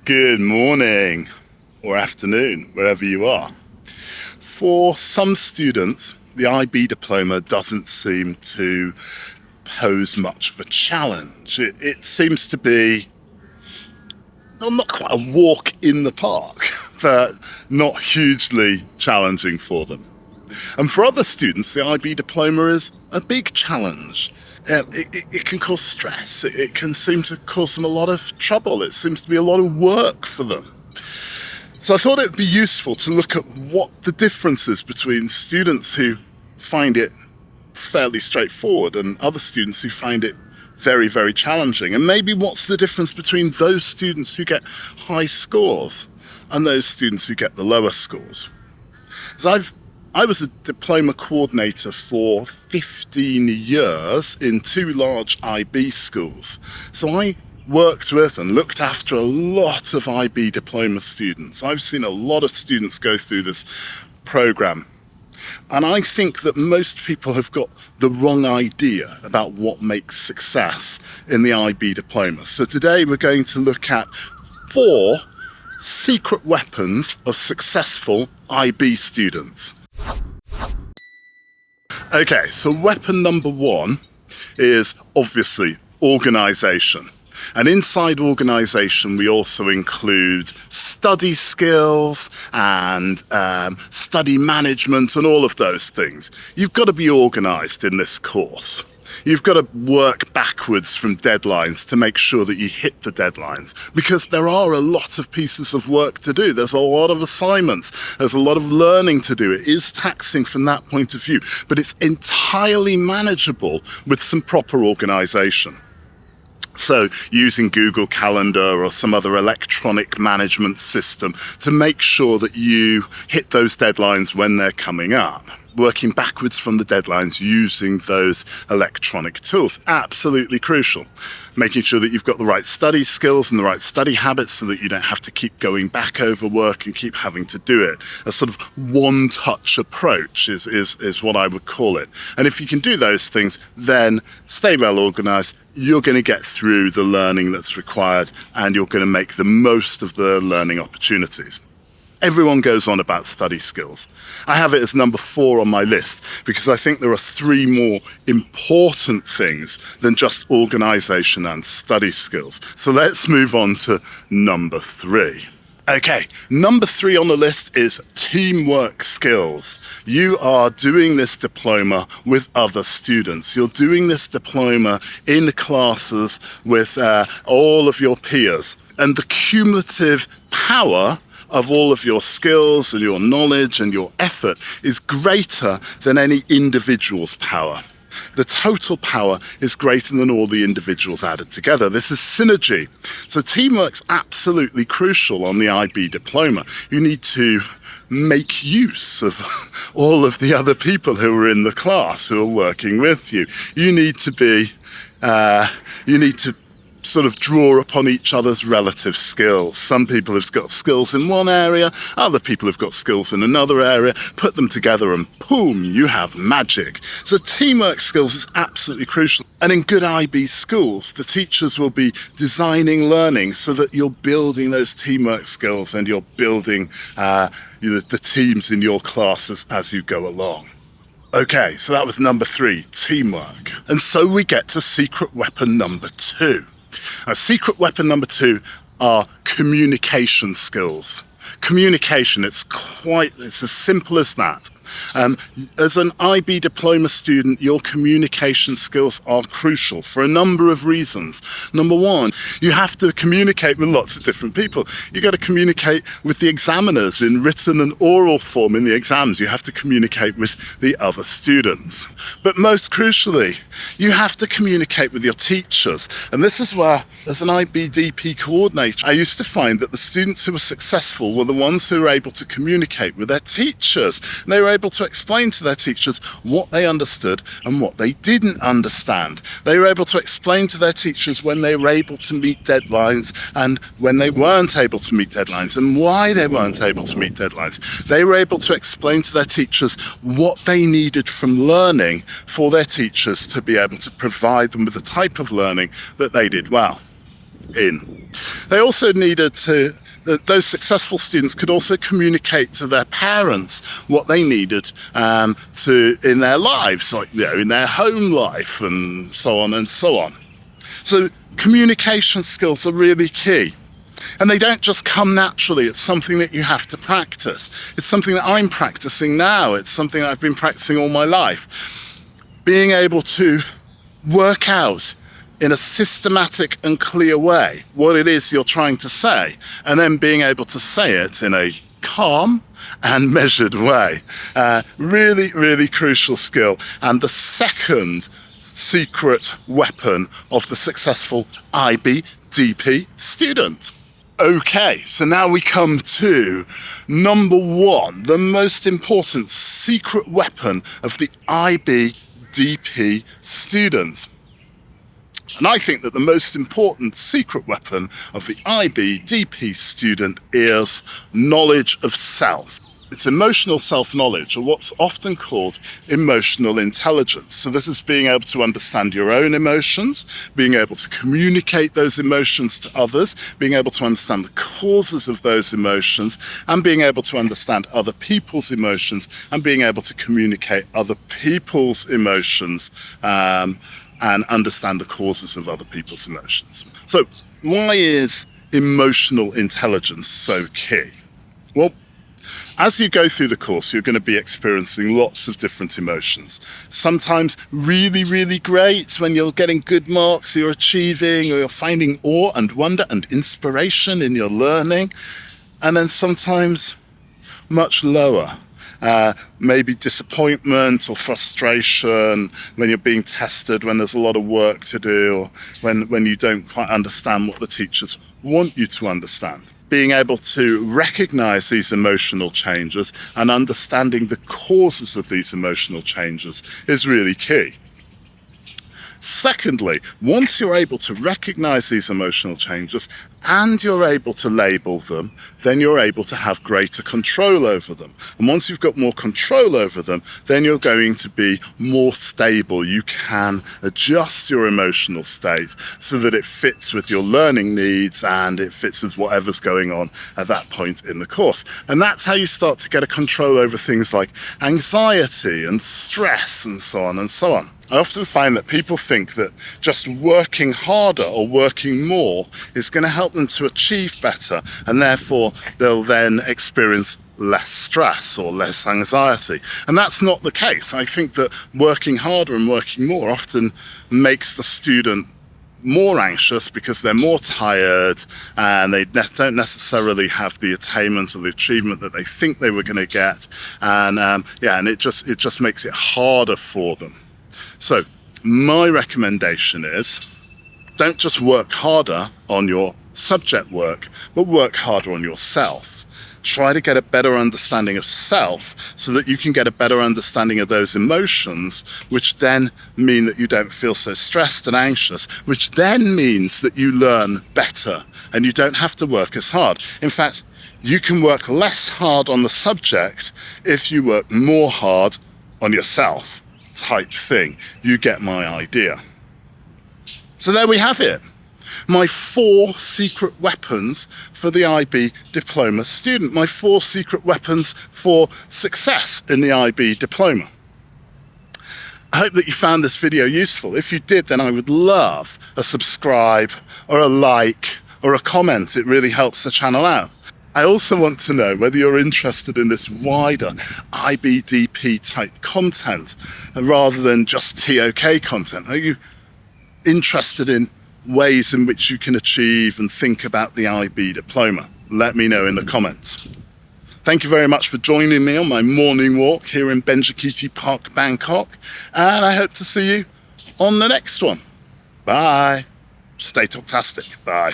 Good morning or afternoon, wherever you are. For some students, the IB Diploma doesn't seem to pose much of a challenge. It seems to be, well, not quite a walk in the park, but not hugely challenging for them. And for other students, the IB Diploma is a big challenge. It can cause stress. It can seem to cause them a lot of trouble. It seems to be a lot of work for them. So I thought it would be useful to look at what the difference is between students who find it fairly straightforward and other students who find it very, very challenging. And maybe what's the difference between those students who get high scores and those students who get the lower scores. So I was a diploma coordinator for 15 years in 2 large IB schools. So I worked with and looked after a lot of IB diploma students. I've seen a lot of students go through this program. And I think that most people have got the wrong idea about what makes success in the IB diploma. So today we're going to look at 4 secret weapons of successful IB students. Okay, so weapon number 1 is obviously organisation. And inside organisation, we also include study skills and study management and all of those things. You've got to be organised in this course. You've got to work backwards from deadlines to make sure that you hit the deadlines, because there are a lot of pieces of work to do. There's a lot of assignments. There's a lot of learning to do. It is taxing from that point of view, but it's entirely manageable with some proper organisation. So using Google Calendar or some other electronic management system to make sure that you hit those deadlines when they're coming up. Working backwards from the deadlines using those electronic tools, absolutely crucial. Making sure that you've got the right study skills and the right study habits so that you don't have to keep going back over work and keep having to do it. A sort of one-touch approach is what I would call it. And if you can do those things, then stay well organised. You're going to get through the learning that's required and you're going to make the most of the learning opportunities. Everyone goes on about study skills. I have it as number 4 on my list because I think there are 3 more important things than just organisation and study skills. So let's move on to number 3. Okay, number 3 on the list is teamwork skills. You are doing this diploma with other students. You're doing this diploma in classes with all of your peers. And the cumulative power of all of your skills and your knowledge and your effort is greater than any individual's power. The total power is greater than all the individuals added together. This is synergy. So teamwork's absolutely crucial on the IB diploma. You need to make use of all of the other people who are in the class, who are working with you. You need to sort of draw upon each other's relative skills. Some people have got skills in one area, other people have got skills in another area, put them together and boom, you have magic. So teamwork skills is absolutely crucial. And in good IB schools, the teachers will be designing learning so that you're building those teamwork skills and you're building the teams in your classes as you go along. Okay, so that was number 3, teamwork. And so we get to secret weapon number 2. Secret weapon number 2 are communication skills. Communication, it's as simple as that. As an IB diploma student, your communication skills are crucial for a number of reasons. Number 1, you have to communicate with lots of different people. You got to communicate with the examiners in written and oral form in the exams. You have to communicate with the other students. But most crucially, you have to communicate with your teachers. And this is where, as an IB DP coordinator, I used to find that the students who were successful were the ones who were able to communicate with their teachers. And they were able to explain to their teachers what they understood and what they didn't understand. They were able to explain to their teachers when they were able to meet deadlines and when they weren't able to meet deadlines and why they weren't able to meet deadlines. They were able to explain to their teachers what they needed from learning for their teachers to be able to provide them with the type of learning that they did well. in. They also needed to, those successful students could also communicate to their parents what they needed in their lives, like, in their home life and so on and so on. So communication skills are really key. And they don't just come naturally, it's something that you have to practice. It's something that I'm practicing now, it's something that I've been practicing all my life. Being able to work out in a systematic and clear way what it is you're trying to say, and then being able to say it in a calm and measured way. Really, really crucial skill. And the second secret weapon of the successful IB DP student. Okay, so now we come to number one, the most important secret weapon of the IB DP student. And I think that the most important secret weapon of the IB DP student is knowledge of self. It's emotional self-knowledge, or what's often called emotional intelligence. So this is being able to understand your own emotions, being able to communicate those emotions to others, being able to understand the causes of those emotions, and being able to understand other people's emotions, and being able to communicate other people's emotions, and understand the causes of other people's emotions. So why is emotional intelligence so key? Well, as you go through the course, you're going to be experiencing lots of different emotions. Sometimes really, really great when you're getting good marks, you're achieving, or you're finding awe and wonder and inspiration in your learning. And then sometimes much lower. Maybe disappointment or frustration when you're being tested, when there's a lot of work to do, or when you don't quite understand what the teachers want you to understand. Being able to recognize these emotional changes and understanding the causes of these emotional changes is really key. Secondly, once you're able to recognize these emotional changes and you're able to label them, then you're able to have greater control over them. And once you've got more control over them, then you're going to be more stable. You can adjust your emotional state so that it fits with your learning needs and it fits with whatever's going on at that point in the course. And that's how you start to get a control over things like anxiety and stress and so on and so on. I often find that people think that just working harder or working more is going to help them to achieve better, and therefore they'll then experience less stress or less anxiety. And that's not the case. I think that working harder and working more often makes the student more anxious because they're more tired and they don't necessarily have the attainment or the achievement that they think they were going to get, and it just makes it harder for them. So my recommendation is, don't just work harder on your subject work, but work harder on yourself. Try to get a better understanding of self so that you can get a better understanding of those emotions, which then mean that you don't feel so stressed and anxious, which then means that you learn better and you don't have to work as hard. In fact, you can work less hard on the subject if you work more hard on yourself. Type thing. You get my idea. So there we have it. My 4 secret weapons for the IB Diploma student. My 4 secret weapons for success in the IB Diploma. I hope that you found this video useful. If you did, then I would love a subscribe or a like or a comment. It really helps the channel out. I also want to know whether you're interested in this wider IBDP type content rather than just TOK content. Are you interested in ways in which you can achieve and think about the IB Diploma? Let me know in the comments. Thank you very much for joining me on my morning walk here in Benjamin Park, Bangkok, and I hope to see you on the next one. Bye. Stay talktastic. Bye.